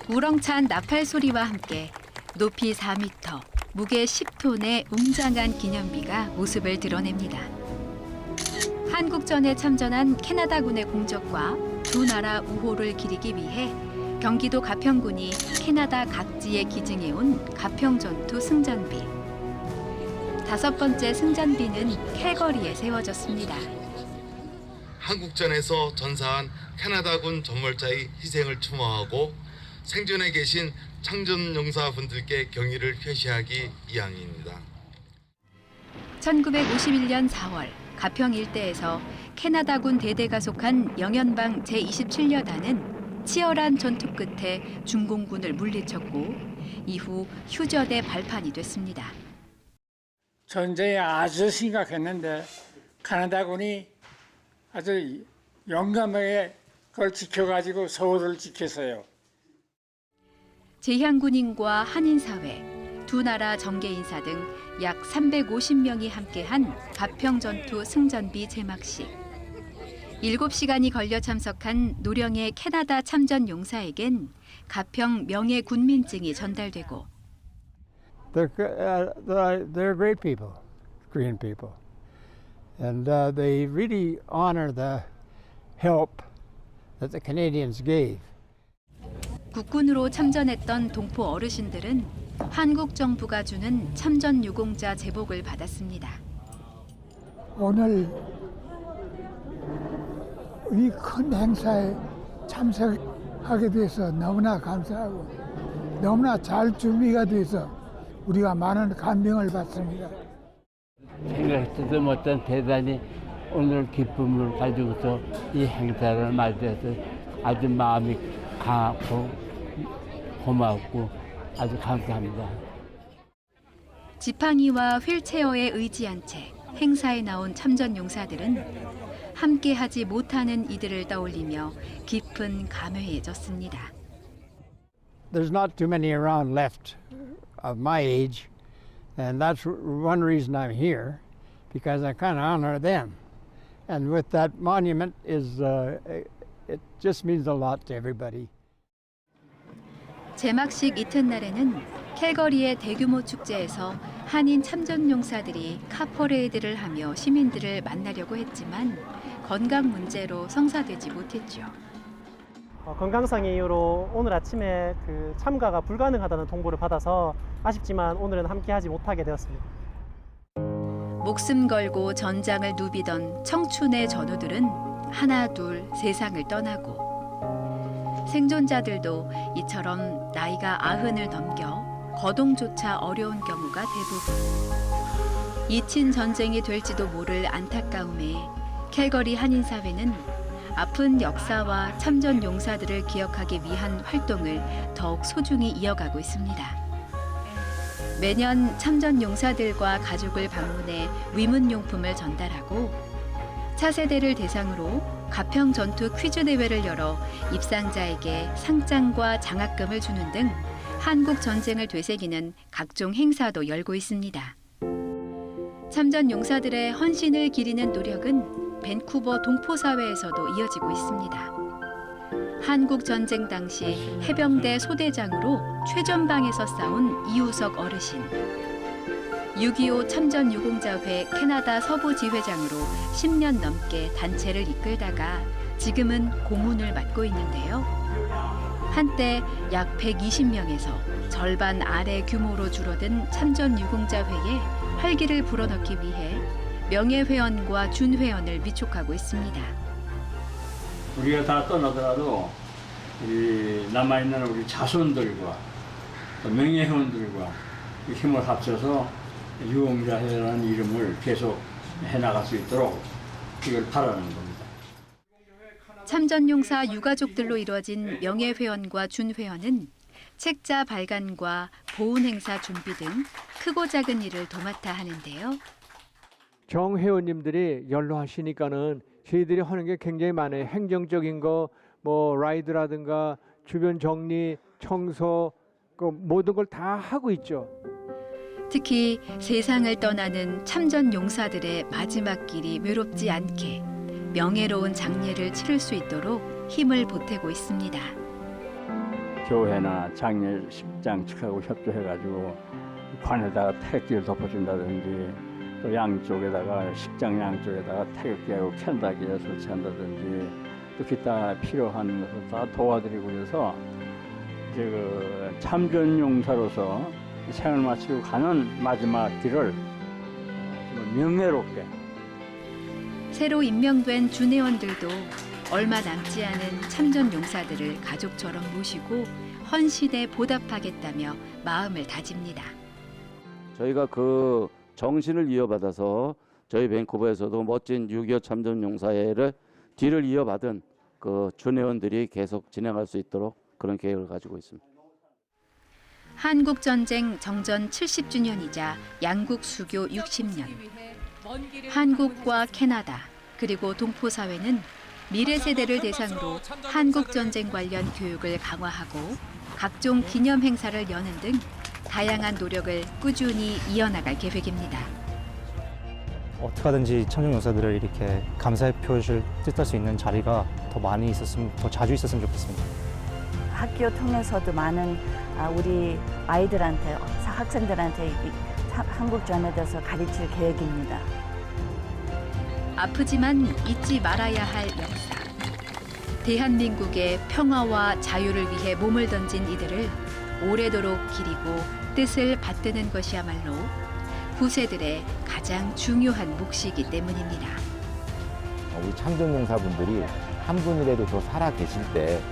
우렁찬 나팔 소리와 함께 높이 4m, 무게 10톤의 웅장한 기념비가 모습을 드러냅니다. 한국전에 참전한 캐나다군의 공적과 두 나라 우호를 기리기 위해 경기도 가평군이 캐나다 각지에 기증해온 가평전투 승전비. 5번째 승전비는 캘거리에 세워졌습니다. 한국전에서 전사한 캐나다군 전몰자의 희생을 추모하고 생존해 계신 참전용사분들께 경의를 표시하기 위함입니다. 1951년 4월 가평 일대에서 캐나다군 대대가 속한 영연방 제27여단은 치열한 전투 끝에 중공군을 물리쳤고 이후 휴전의 발판이 됐습니다. 전쟁이 아주 심각했는데 캐나다군이 아주 용감하게 그걸 지켜가지고 서울을 지켰어요. 제향군인과 한인사회, 두 나라 정계인사 등 약 350명이 함께한 가평전투 승전비 제막식. 7시간이 걸려 참석한 노령의 캐나다 참전 용사에겐 가평 명예 군민증이 전달되고 They're great people, Korean people. And they really honor the help that the Canadians gave. 국군으로 참전했던 동포 어르신들은 한국 정부가 주는 참전 유공자 제복을 받았습니다. 오늘 이 큰 행사에 참석하게 돼서 너무나 감사하고 너무나 잘 준비가 돼서 우리가 많은 감명을 받습니다. 생각했던 못한 대단히 오늘 기쁨을 가지고서 이 행사를 맞이해서 아주 마음이 강하고 고맙고 아주 감사합니다. 지팡이와 휠체어에 의지한 채 행사에 나온 참전 용사들은 함께하지 못하는 이들을 떠올리며 깊은 감회해졌습니다. There's not too many around left of my age, and that's one reason I'm here, because I kind of honor them. And with that monument it just means a lot to everybody. 제막식 이튿날에는 캘거리의 대규모 축제에서 한인 참전 용사들이 카퍼레이드를 하며 시민들을 만나려고 했지만 건강 문제로 성사되지 못했죠. 건강상의 이유로 오늘 아침에 참가가 불가능하다는 통보를 받아서 아쉽지만 오늘은 함께하지 못하게 되었습니다. 목숨 걸고 전장을 누비던 청춘의 전우들은 하나 둘 세상을 떠나고 생존자들도 이처럼 나이가 90을 넘겨 거동조차 어려운 경우가 대부분. 잊힌 전쟁이 될지도 모를 안타까움에 캘거리 한인사회는 아픈 역사와 참전 용사들을 기억하기 위한 활동을 더욱 소중히 이어가고 있습니다. 매년 참전 용사들과 가족을 방문해 위문용품을 전달하고 차세대를 대상으로 가평 전투 퀴즈 대회를 열어 입상자에게 상장과 장학금을 주는 등 한국 전쟁을 되새기는 각종 행사도 열고 있습니다. 참전 용사들의 헌신을 기리는 노력은 밴쿠버 동포사회에서도 이어지고 있습니다. 한국 전쟁 당시 해병대 소대장으로 최전방에서 싸운 이우석 어르신, 6.25 참전 유공자회 캐나다 서부 지회장으로 10년 넘게 단체를 이끌다가 지금은 고문을 맡고 있는데요. 한때 약 120명에서 절반 아래 규모로 줄어든 참전 유공자회에 활기를 불어넣기 위해 명예회원과 준회원을 위촉하고 있습니다. 우리가 다 떠나더라도 남아있는 우리 자손들과 또 명예회원들과 힘을 합쳐서 유공자회라는 이름을 계속 해나갈 수 있도록 이걸 바라는 겁니다. 참전용사 유가족들로 이루어진 명예회원과 준회원은 책자 발간과 보훈 행사 준비 등 크고 작은 일을 도맡아 하는데요. 정회원님들이 연로하시니까는 저희들이 하는 게 굉장히 많아요. 행정적인 거, 라이드라든가 주변 정리, 청소, 모든 걸 다 하고 있죠. 특히 세상을 떠나는 참전 용사들의 마지막 길이 외롭지 않게 명예로운 장례를 치를 수 있도록 힘을 보태고 있습니다. 교회나 장례식장 측하고 협조해가지고 관에다가 태극기를 덮어준다든지 또 양쪽에다가 식장 양쪽에다가 태극기하고 캔다기를 설치한다든지 또 기타 필요한 것을 다 도와드리고 그래서 이제 그 참전용사로서 생을 마치고 가는 마지막 길을 명예롭게. 새로 임명된 준회원들도 얼마 남지 않은 참전 용사들을 가족처럼 모시고 헌신에 보답하겠다며 마음을 다집니다. 저희가 그 정신을 이어받아서 저희 밴쿠버에서도 멋진 6.25 참전 용사회를 뒤를 이어받은 그 준회원들이 계속 진행할 수 있도록 그런 계획을 가지고 있습니다. 한국전쟁 정전 70주년이자 양국 수교 60년. 한국과 캐나다 그리고 동포사회는 미래 세대를 대상으로 한국전쟁 관련 교육을 강화하고 각종 기념 행사를 여는 등 다양한 노력을 꾸준히 이어나갈 계획입니다. 어떻게 하든지 참전용사들을 이렇게 감사의 표시를 뜻할 수 있는 자리가 더 많이 있었으면, 더 자주 있었으면 좋겠습니다. 학교 통해서도 많은 우리 아이들한테, 학생들한테 한국전에 대해서 가르칠 계획입니다. 아프지만 잊지 말아야 할 역사. 대한민국의 평화와 자유를 위해 몸을 던진 이들을 오래도록 기리고 뜻을 받드는 것이야말로 후세들의 가장 중요한 몫이기 때문입니다. 우리 참전용사분들이 한 분이라도 더 살아 계실 때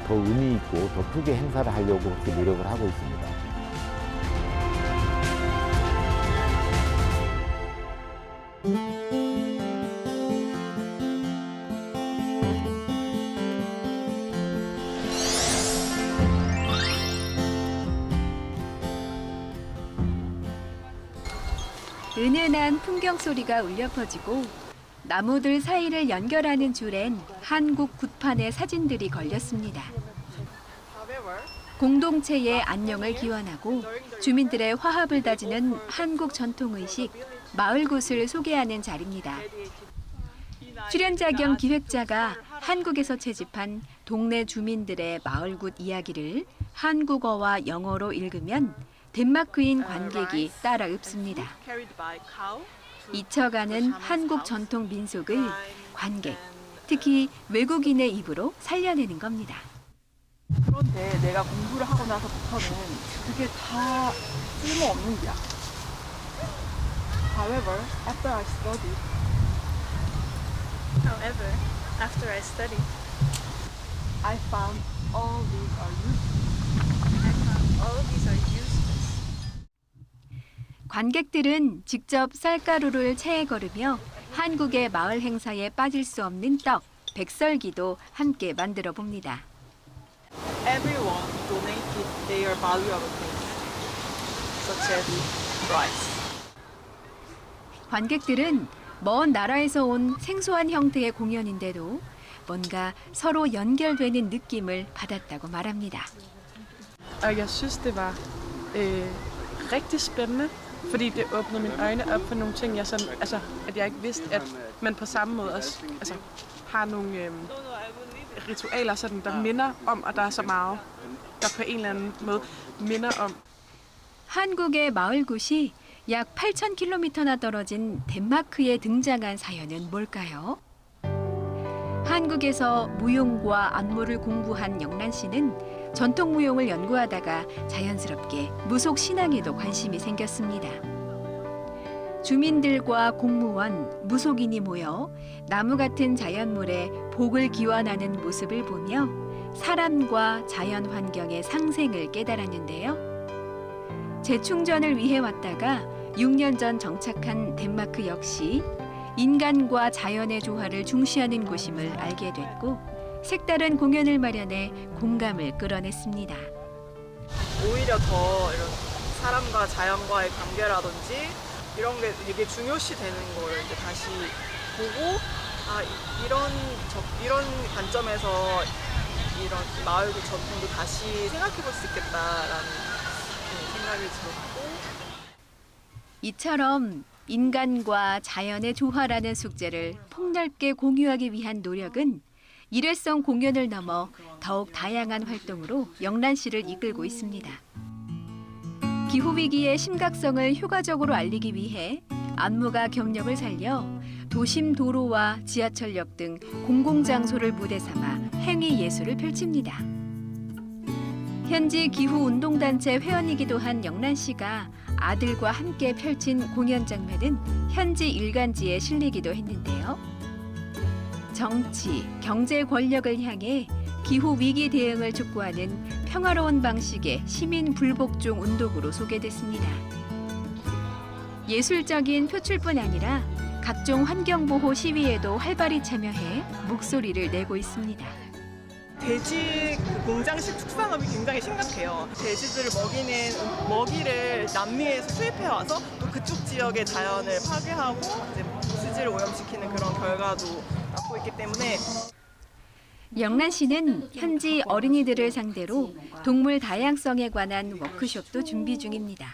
더 의미 있고 더 크게 행사를 하려고 그렇게 노력을 하고 있습니다. 은은한 풍경 소리가 울려 퍼지고 나무들 사이를 연결하는 줄엔 한국 굿판의 사진들이 걸렸습니다. 공동체의 안녕을 기원하고 주민들의 화합을 다지는 한국 전통의식 마을굿을 소개하는 자리입니다. 출연자 겸 기획자가 한국에서 채집한 동네 주민들의 마을굿 이야기를 한국어와 영어로 읽으면 덴마크인 관객이 따라 읊습니다. 잊혀가는 한국 전통 민속을 관객, 특히 외국인의 입으로 살려내는 겁니다. 그런데 내가 공부를 하고 나서부터는 그게 다 쓸모없는 거야. However, after I studied, I found all these are useful. 관객들은 직접 쌀가루를 체에 걸으며 한국의 마을 행사에 빠질 수 없는 떡, 백설기도 함께 만들어 봅니다. Everyone donated their valuable things, such as rice. 관객들은 먼 나라에서 온 생소한 형태의 공연인데도 뭔가 서로 연결되는 느낌을 받았다고 말합니다. Jeg synes det var rigtig spændende, fordi det åbnede mine øjne op for nogle ting, jeg sådan, altså, at jeg ikke vidste, at man på samme måde også har nogle ritualer, sådan, der minder om, og der er så meget, der på en eller anden måde minder om. 한국의 마을굿이 약 8,000km나 떨어진 덴마크에 등장한 사연은 뭘까요? 한국에서 무용과 안무를 공부한 영란 씨는 전통 무용을 연구하다가 자연스럽게 무속 신앙에도 관심이 생겼습니다. 주민들과 공무원, 무속인이 모여 나무 같은 자연물에 복을 기원하는 모습을 보며 사람과 자연 환경의 상생을 깨달았는데요. 재충전을 위해 왔다가 6년 전 정착한 덴마크 역시 인간과 자연의 조화를 중시하는 곳임을 알게 됐고 색다른 공연을 마련해 공감을 끌어냈습니다. 오히려 더 이런 사람과 자연과의 관계라든지 이런 게 되게 중요시 되는 거를 이제 다시 보고 이런 관점에서 이런 마을굿 전통도 다시 생각해 볼 수 있겠다라는 생각이 들었고 이처럼 인간과 자연의 조화라는 숙제를 폭넓게 공유하기 위한 노력은 일회성 공연을 넘어 더욱 다양한 활동으로 영란시를 이끌고 있습니다. 기후위기의 심각성을 효과적으로 알리기 위해 안무가 경력을 살려 도심 도로와 지하철역 등 공공장소를 무대 삼아 행위 예술을 펼칩니다. 현지 기후운동단체 회원이기도 한 영란시가 아들과 함께 펼친 공연 장면은 현지 일간지에 실리기도 했는데요. 정치, 경제 권력을 향해 기후위기 대응을 촉구하는 평화로운 방식의 시민 불복종 운동으로 소개됐습니다. 예술적인 표출뿐 아니라 각종 환경보호 시위에도 활발히 참여해 목소리를 내고 있습니다. 돼지 공장식 축산업이 굉장히 심각해요. 돼지들을 먹이는 먹이를 남미에서 수입해 와서 또 그쪽 지역의 자연을 파괴하고 이제 수질을 오염시키는 그런 결과도 낳고 있기 때문에 영란시는 현지 어린이들을 상대로 동물 다양성에 관한 워크숍도 준비 중입니다.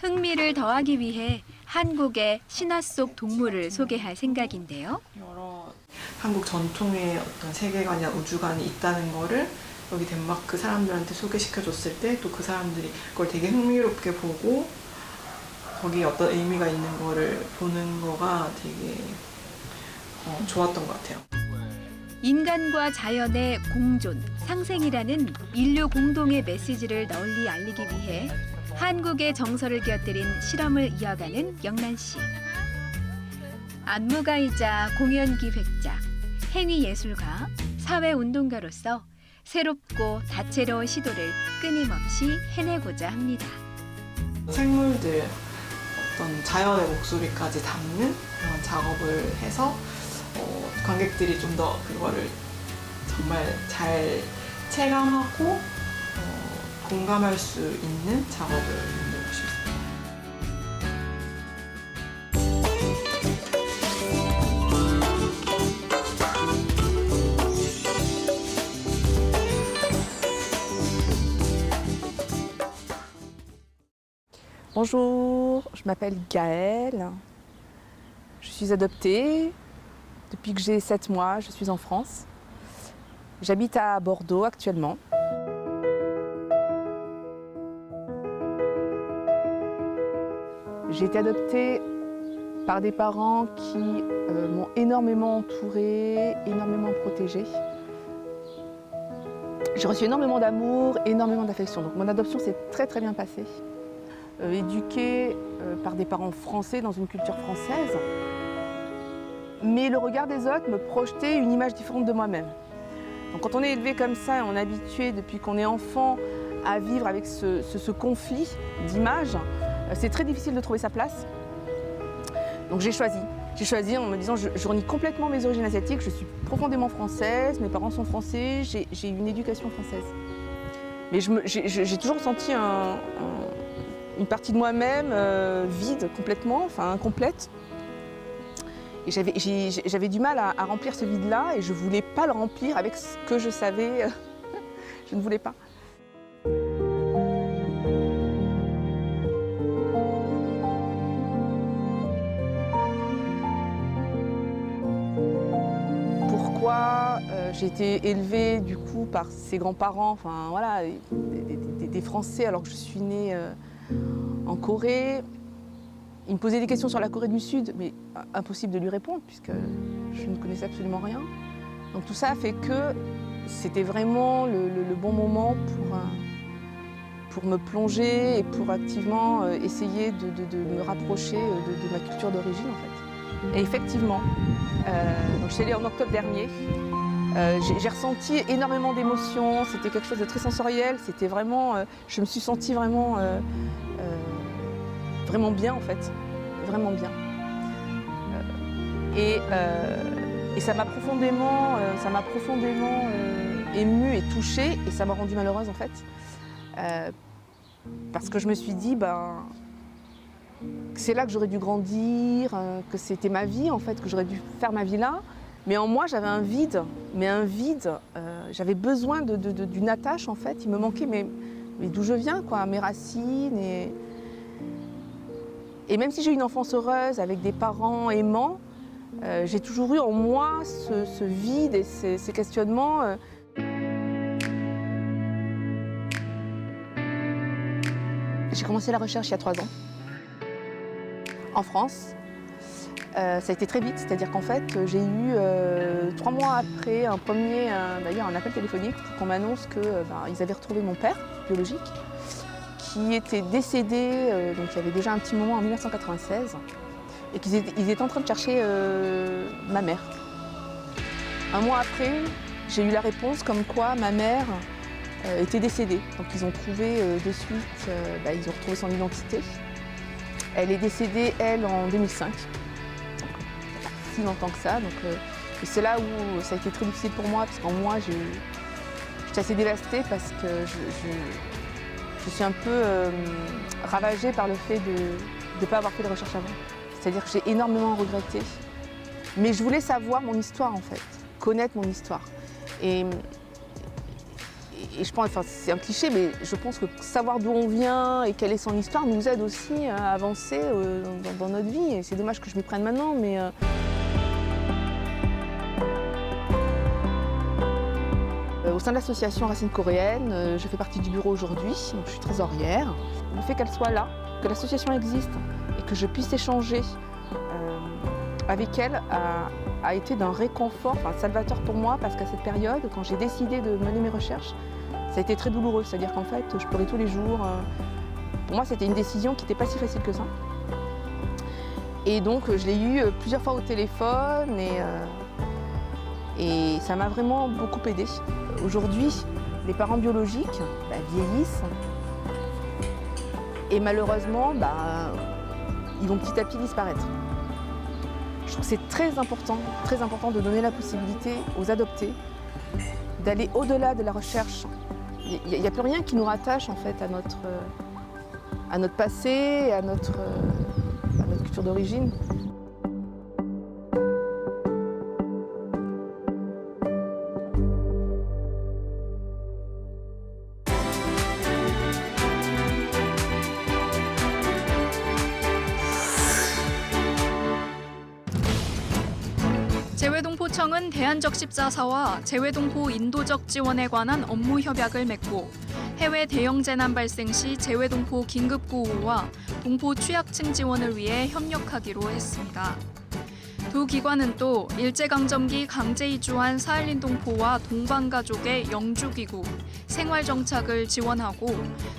흥미를 더하기 위해 한국의 신화 속 동물을 소개할 생각인데요. 한국 전통의 어떤 세계관이나 우주관이 있다는 거를 여기 덴마크 사람들한테 소개시켜줬을 때 또 그 사람들이 그걸 되게 흥미롭게 보고 거기에 어떤 의미가 있는 거를 보는 거가 되게 좋았던 것 같아요. 인간과 자연의 공존, 상생이라는 인류 공동의 메시지를 널리 알리기 위해 한국의 정서를 곁들인 실험을 이어가는 영란시. 안무가이자 공연 기획자, 행위 예술가, 사회운동가로서 새롭고 다채로운 시도를 끊임없이 해내고자 합니다. 생물들, 어떤 자연의 목소리까지 담는 그런 작업을 해서 관객들이 좀 더 그거를 정말 잘 체감하고 공감할 수 있는 작업을 만들고 싶습니다. Bonjour, je m'appelle Gaëlle. Je suis adoptée. Depuis que j'ai 7 mois, je suis en France. J'habite à Bordeaux actuellement. J'ai été adoptée par des parents qui m'ont énormément entourée, énormément protégée. J'ai reçu énormément d'amour, énormément d'affection. Donc mon adoption s'est très très bien passée. Éduquée par des parents français dans une culture française. Mais le regard des autres me projetait une image différente de moi-même. Donc quand on est élevé comme ça, on est habitué depuis qu'on est enfant à vivre avec ce conflit d'images, c'est très difficile de trouver sa place. Donc j'ai choisi en me disant je renie complètement mes origines asiatiques, je suis profondément française, mes parents sont français, j'ai une éducation française. Mais j'ai toujours senti une partie de moi-même vide complètement, enfin incomplète. Et j'avais du mal à remplir ce vide-là et je ne voulais pas le remplir avec ce que je savais. Je ne voulais pas. Pourquoi j'ai été élevée du coup par ses grands-parents, enfin voilà, des Français alors que je suis née en Corée. Il me posait des questions sur la Corée du Sud, mais impossible de lui répondre puisque je ne connaissais absolument rien. Donc tout ça a fait que c'était vraiment le bon moment pour me plonger et pour activement essayer de me rapprocher de ma culture d'origine en fait. Et effectivement, donc je suis allée en octobre dernier. J'ai ressenti énormément d'émotions, c'était quelque chose de très sensoriel, c'était vraiment, je me suis sentie vraiment bien en fait, vraiment bien. Et ça m'a profondément, émue et touchée et ça m'a rendue malheureuse en fait. Parce que je me suis dit que c'est là que j'aurais dû grandir, que c'était ma vie en fait, que j'aurais dû faire ma vie là. Mais en moi j'avais un vide, j'avais besoin d'une attache en fait, il me manquait mais d'où je viens quoi, mes racines et même si j'ai eu une enfance heureuse avec des parents aimants, J'ai toujours eu en moi ce vide et ces questionnements. J'ai commencé la recherche il y a 3 ans, en France. Ça a été très vite, c'est-à-dire qu'en fait, j'ai eu 3 mois après un appel téléphonique pour qu'on m'annonce qu'ils avaient retrouvé mon père biologique, qui était décédé, donc il y avait déjà un petit moment en 1996, et qu'ils étaient en train de chercher ma mère. Un mois après, j'ai eu la réponse comme quoi ma mère était décédée. Donc ils ont trouvé de suite, ils ont retrouvé son identité. Elle est décédée, elle, en 2005. Si longtemps que ça. Donc, et c'est là où ça a été très difficile pour moi, parce qu'en moi, j'étais assez dévastée parce que je suis un peu ravagée par le fait de ne pas avoir fait de recherche avant. C'est-à-dire que j'ai énormément regretté. Mais je voulais savoir mon histoire, en fait, connaître mon histoire. Et je pense, enfin c'est un cliché, mais je pense que savoir d'où on vient et quelle est son histoire nous aide aussi à avancer dans notre vie. Et c'est dommage que je m'y prenne maintenant, mais... Au sein de l'association Racines Coréennes, je fais partie du bureau aujourd'hui, donc je suis trésorière. Le fait qu'elle soit là, que l'association existe et que je puisse échanger avec elle a été d'un réconfort, salvateur pour moi, parce qu'à cette période, quand j'ai décidé de mener mes recherches, ça a été très douloureux. C'est-à-dire qu'en fait, je pleurais tous les jours. Pour moi, c'était une décision qui n'était pas si facile que ça. Et donc, je l'ai eu plusieurs fois au téléphone et ça m'a vraiment beaucoup aidée. Aujourd'hui, les parents biologiques vieillissent et malheureusement, ils vont petit à petit disparaître. Je trouve que c'est très important de donner la possibilité aux adoptés d'aller au-delà de la recherche. Il n'y a plus rien qui nous rattache en fait à notre passé, à notre culture d'origine. 재외동포청은 대한적십자사와 재외동포 인도적 지원에 관한 업무 협약을 맺고 해외 대형 재난 발생 시 재외동포 긴급구호와 동포 취약층 지원을 위해 협력하기로 했습니다. 두 기관은 또 일제강점기 강제 이주한 사할린 동포와 동반가족의 영주귀국, 생활정착을 지원하고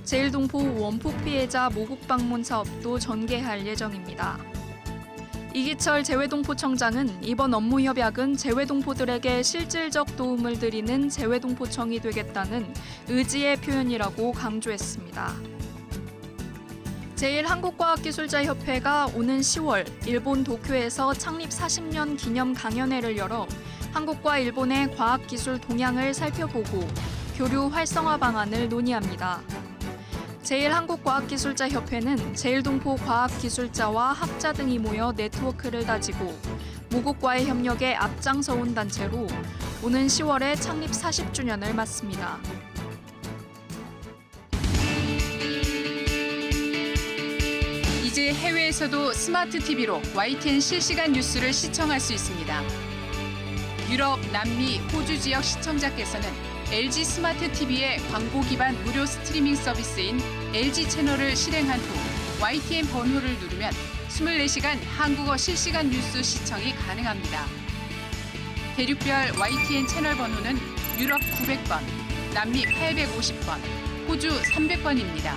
제1동포 원폭 피해자 모국 방문 사업도 전개할 예정입니다. 이기철 재외동포청장은 이번 업무 협약은 재외동포들에게 실질적 도움을 드리는 재외동포청이 되겠다는 의지의 표현이라고 강조했습니다. 제1한국과학기술자협회가 오는 10월 일본 도쿄에서 창립 40년 기념 강연회를 열어 한국과 일본의 과학기술 동향을 살펴보고 교류 활성화 방안을 논의합니다. 제1한국과학기술자협회는 제1동포 과학기술자와 학자 등이 모여 네트워크를 다지고 모국과의 협력에 앞장서온 단체로 오는 10월에 창립 40주년을 맞습니다. 이제 해외에서도 스마트 TV로 YTN 실시간 뉴스를 시청할 수 있습니다. 유럽, 남미, 호주 지역 시청자께서는 LG 스마트 TV의 광고 기반 무료 스트리밍 서비스인 LG 채널을 실행한 후 YTN 번호를 누르면 24시간 한국어 실시간 뉴스 시청이 가능합니다. 대륙별 YTN 채널 번호는 유럽 900번, 남미 850번, 호주 300번입니다.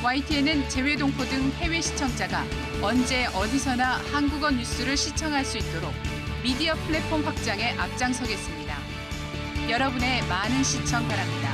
YTN은 재외동포 등 해외 시청자가 언제 어디서나 한국어 뉴스를 시청할 수 있도록 미디어 플랫폼 확장에 앞장서겠습니다. 여러분의 많은 시청 바랍니다.